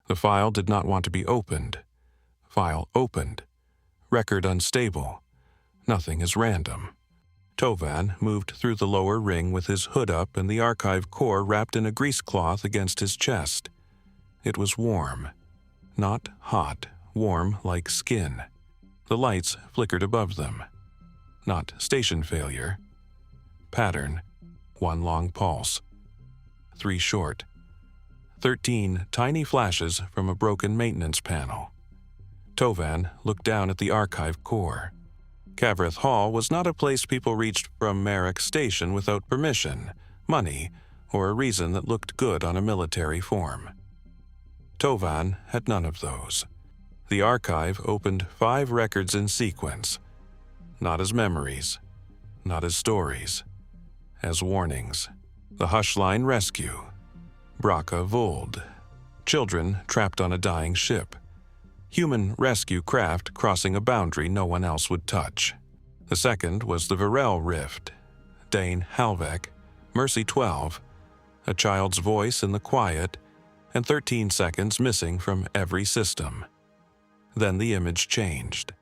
The file did not want to be opened. File opened. Record unstable. Nothing is random. Tovan moved through the lower ring with his hood up and the archive core wrapped in a grease cloth against his chest. It was warm. Not hot, warm like skin. The lights flickered above them. Not station failure. Pattern. 1 long pulse. 3 short. 13 tiny flashes from a broken maintenance panel. Tovan looked down at the archive core. Kavreth Hall was not a place people reached from Marrekh Station without permission, money, or a reason that looked good on a military form. Tovan had none of those. The archive opened 5 records in sequence, not as memories, not as stories, as warnings. The Hushline rescue. Braka Vold. Children trapped on a dying ship. Human rescue craft crossing a boundary no one else would touch. The second was the Virell Rift. Dane Halvek, Mercy 12, a child's voice in the quiet, and 13 seconds missing from every system. Then the image changed.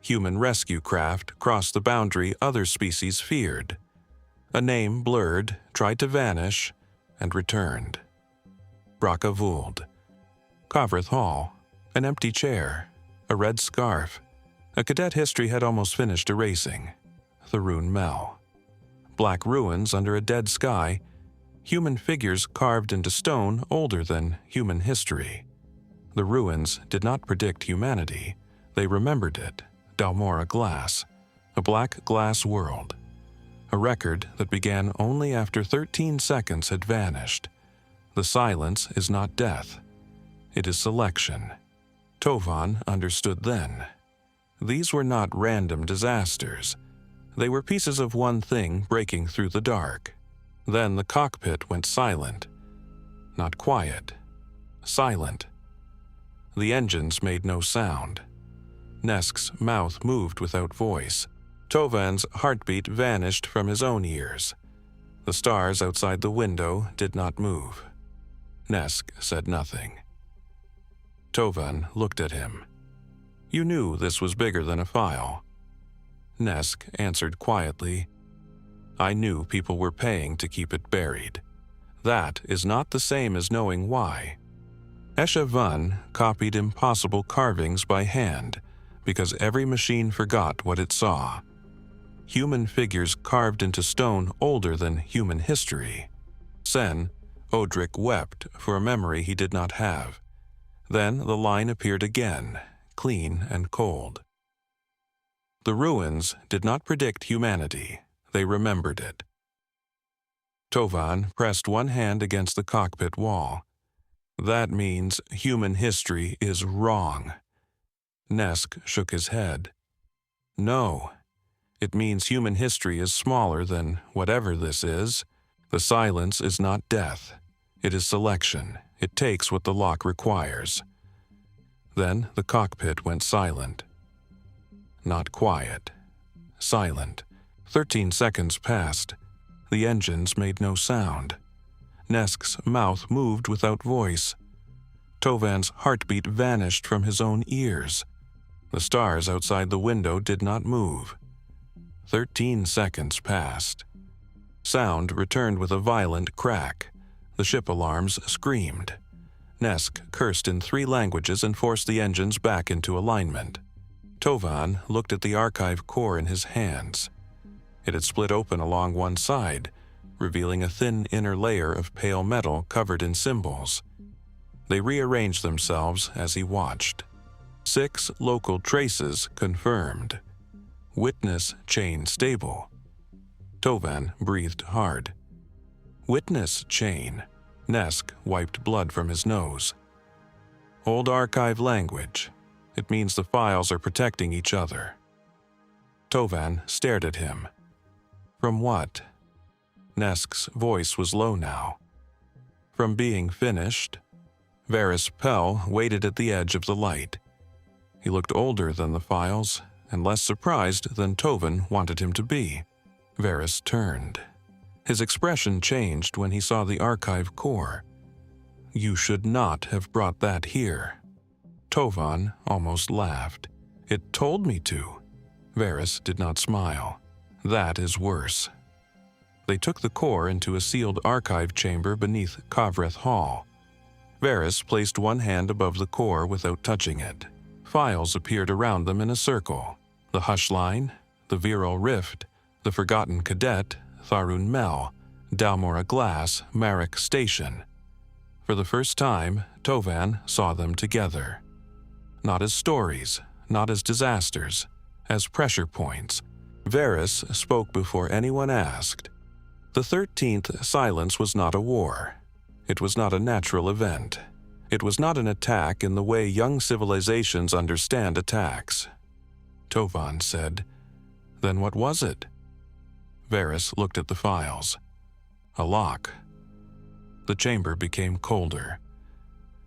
Human rescue craft crossed the boundary other species feared. A name blurred, tried to vanish, and returned. Braka Vold. Kavreth Hall. An empty chair. A red scarf. A cadet history had almost finished erasing. Tharuun-Mel. Black ruins under a dead sky. Human figures carved into stone older than human history. The ruins did not predict humanity. They remembered it. Dalmora Glass. A black glass world. A record that began only after 13 seconds had vanished. The silence is not death. It is selection. Tovan understood then. These were not random disasters. They were pieces of one thing breaking through the dark. Then the cockpit went silent. Not quiet. Silent. The engines made no sound. Nesk's mouth moved without voice. Tovan's heartbeat vanished from his own ears. The stars outside the window did not move. Nesk said nothing. Tovan looked at him. You knew this was bigger than a file. Nesk answered quietly, I knew people were paying to keep it buried. That is not the same as knowing why. Esha Vun copied impossible carvings by hand because every machine forgot what it saw. Human figures carved into stone older than human history. Sen, Odric wept for a memory he did not have. Then the line appeared again, clean and cold. The ruins did not predict humanity. They remembered it. Tovan pressed one hand against the cockpit wall. That means human history is wrong. Nesk shook his head. No. It means human history is smaller than whatever this is. The silence is not death. It is selection. It takes what the lock requires. Then the cockpit went silent. Not quiet. Silent. 13 seconds passed. The engines made no sound. Nesk's mouth moved without voice. Tovan's heartbeat vanished from his own ears. The stars outside the window did not move. 13 seconds passed. Sound returned with a violent crack. The ship alarms screamed. Nesk cursed in 3 languages and forced the engines back into alignment. Tovan looked at the archive core in his hands. It had split open along one side, revealing a thin inner layer of pale metal covered in symbols. They rearranged themselves as he watched. 6 local traces confirmed. Witness chain stable. Tovan breathed hard. Witness chain. Nesk wiped blood from his nose. Old archive language. It means the files are protecting each other. Tovan stared at him. From what? Nesk's voice was low now. From being finished. Verris Pell waited at the edge of the light. He looked older than the files, and less surprised than Tovan wanted him to be. Verris turned. His expression changed when he saw the archive core. You should not have brought that here." Tovan almost laughed. "It told me to." Verris did not smile. "That is worse." They took the core into a sealed archive chamber beneath Kavreth Hall. Verris placed one hand above the core without touching it. Files appeared around them in a circle. The Hushline, the Virell Rift, the Forgotten Cadet, Tharuun-Mel, Dalmora Glass, Marrekh Station. For the first time, Tovan saw them together. Not as stories, not as disasters, as pressure points. Verris spoke before anyone asked. The 13th Silence was not a war. It was not a natural event. It was not an attack in the way young civilizations understand attacks. Tovan said, "Then what was it?" Verris looked at the files. A lock. The chamber became colder.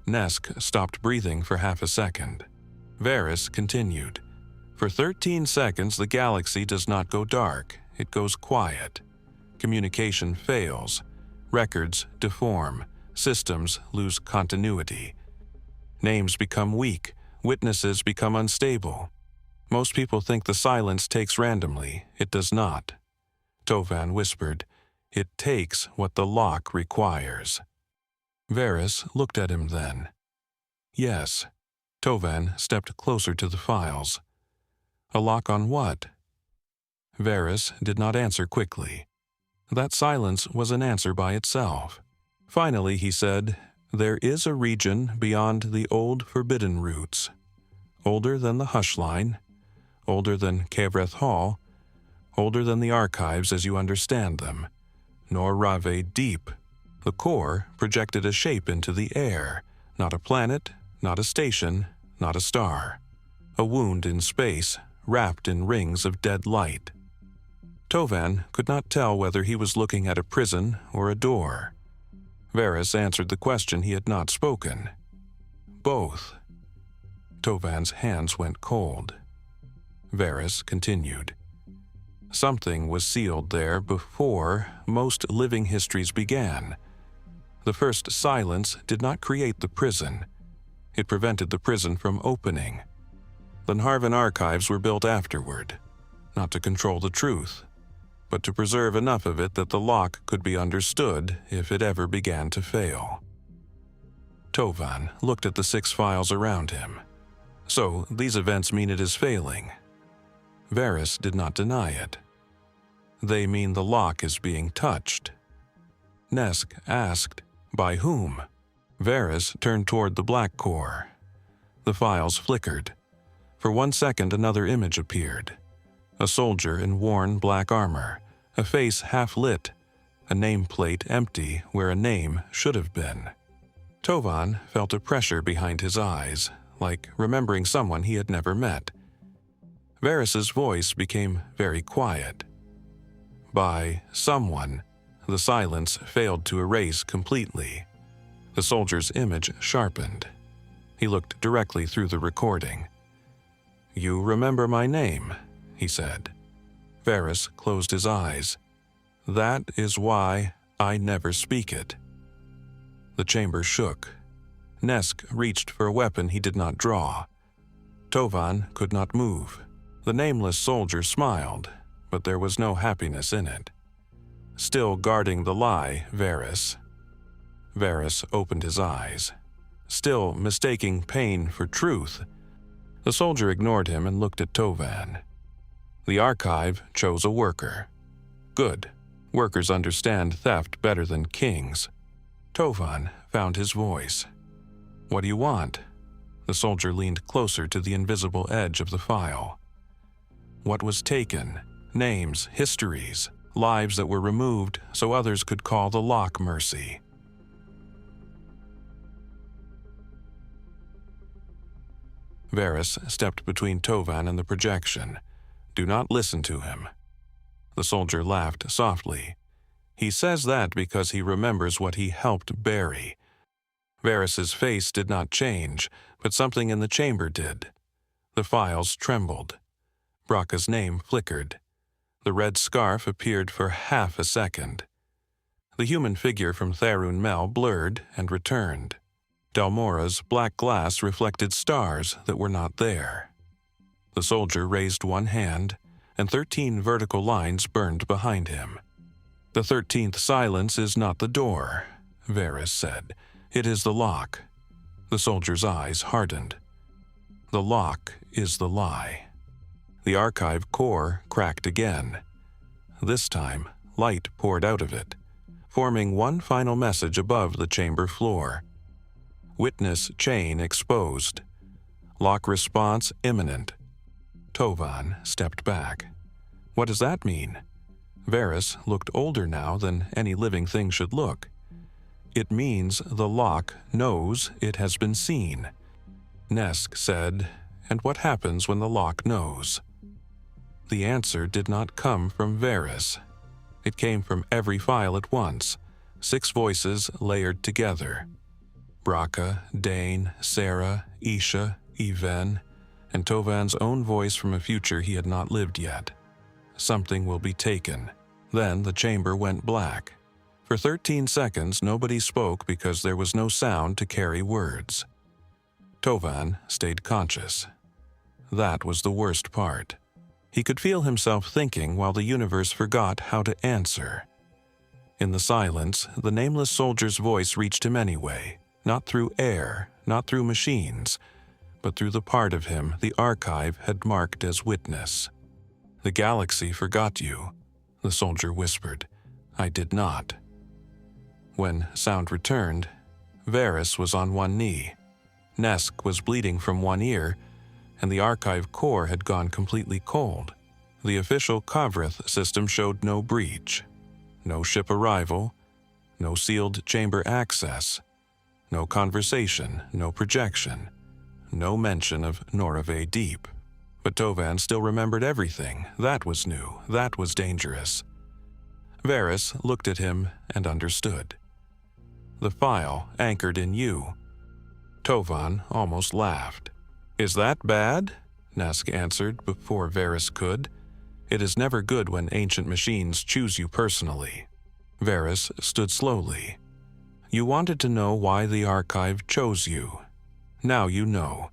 Nesk stopped breathing for half a second. Verris continued. For 13 seconds, the galaxy does not go dark. It goes quiet. Communication fails. Records deform. Systems lose continuity. Names become weak. Witnesses become unstable. Most people think the silence takes randomly. It does not. Tovan whispered, "It takes what the lock requires." Verris looked at him then. "Yes." Tovan stepped closer to the files. "A lock on what?" Verris did not answer quickly. That silence was an answer by itself. Finally he said, "There is a region beyond the old forbidden routes. Older than the Hushline, older than Kavreth Hall, older than the archives as you understand them. Norravai Deep. The core projected a shape into the air, not a planet, not a station, not a star. A wound in space, wrapped in rings of dead light." Tovan could not tell whether he was looking at a prison or a door. Verris answered the question he had not spoken. "Both." Tovan's hands went cold. Verris continued. "Something was sealed there before most living histories began. The first silence did not create the prison. It prevented the prison from opening. The Nharven archives were built afterward, not to control the truth, but to preserve enough of it that the lock could be understood if it ever began to fail." Tovan looked at the 6 files around him. "So these events mean it is failing." Verris did not deny it. "They mean the lock is being touched." Nesk asked, "By whom?" Verris turned toward the black core. The files flickered. For 1 second another image appeared. A soldier in worn black armor, a face half lit, a nameplate empty where a name should have been. Tovan felt a pressure behind his eyes, like remembering someone he had never met. Verris's voice became very quiet. By someone, the silence failed to erase completely. The soldier's image sharpened. He looked directly through the recording. "You remember my name," he said. Verris closed his eyes. "That is why I never speak it." The chamber shook. Nesk reached for a weapon he did not draw. Tovan could not move. The nameless soldier smiled, but there was no happiness in it. Still guarding the lie, Verris. Verris opened his eyes. Still mistaking pain for truth. The soldier ignored him and looked at Tovan. The archive chose a worker. Good. Workers understand theft better than kings. Tovan found his voice. "What do you want?" The soldier leaned closer to the invisible edge of the file. "What was taken? Names, histories, lives that were removed so others could call the lock mercy." Verris stepped between Tovan and the projection. "Do not listen to him." The soldier laughed softly. "He says that because he remembers what he helped bury." Verris's face did not change, but something in the chamber did. The files trembled. Bracca's name flickered. The red scarf appeared for half a second. The human figure from Tharuun-Mel blurred and returned. Dalmora's black glass reflected stars that were not there. The soldier raised one hand, and 13 vertical lines burned behind him. "The 13th Silence is not the door," Verris said. "It is the lock." The soldier's eyes hardened. "The lock is the lie." The archive core cracked again. This time, light poured out of it, forming one final message above the chamber floor. Witness chain exposed. Lock response imminent. Tovan stepped back. "What does that mean?" Verris looked older now than any living thing should look. "It means the lock knows it has been seen." Nesk said, "And what happens when the lock knows?" The answer did not come from Verris. It came from every file at once, 6 voices layered together. Braca, Dane, Sarah, Isha, Even, and Tovan's own voice from a future he had not lived yet. Something will be taken. Then the chamber went black. For 13 seconds nobody spoke because there was no sound to carry words. Tovan stayed conscious. That was the worst part. He could feel himself thinking while the universe forgot how to answer. In the silence, the nameless soldier's voice reached him anyway, not through air, not through machines, but through the part of him the archive had marked as witness. "The galaxy forgot you," the soldier whispered. "I did not." When sound returned, Verris was on one knee. Nesk was bleeding from one ear, and the archive core had gone completely cold. The official Kavreth system showed no breach. No ship arrival, no sealed chamber access, no conversation, no projection, no mention of Norravai Deep. But Tovan still remembered everything. That was new. That was dangerous. Verris looked at him and understood. "The file anchored in you." Tovan almost laughed. "Is that bad?" Nesk answered before Verris could. "It is never good when ancient machines choose you personally." Verris stood slowly. "You wanted to know why the archive chose you. Now you know.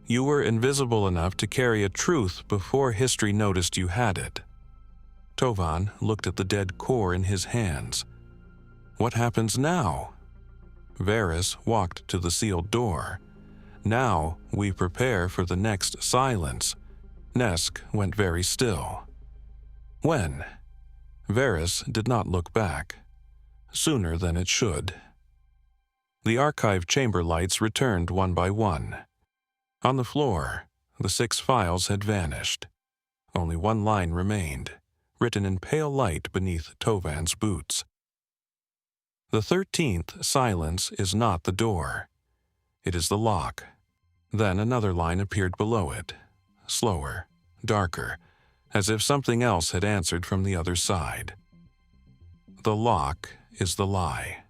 You were invisible enough to carry a truth before history noticed you had it." Tovan looked at the dead core in his hands. "What happens now?" Verris walked to the sealed door. "Now we prepare for the next silence." Nesk went very still. "When?" Verris did not look back. "Sooner than it should." The archive chamber lights returned one by one. On the floor, the 6 files had vanished. Only one line remained, written in pale light beneath Tovan's boots. "The 13th Silence is not the door. It is the lock." Then another line appeared below it, slower, darker, as if something else had answered from the other side. "The lock is the lie."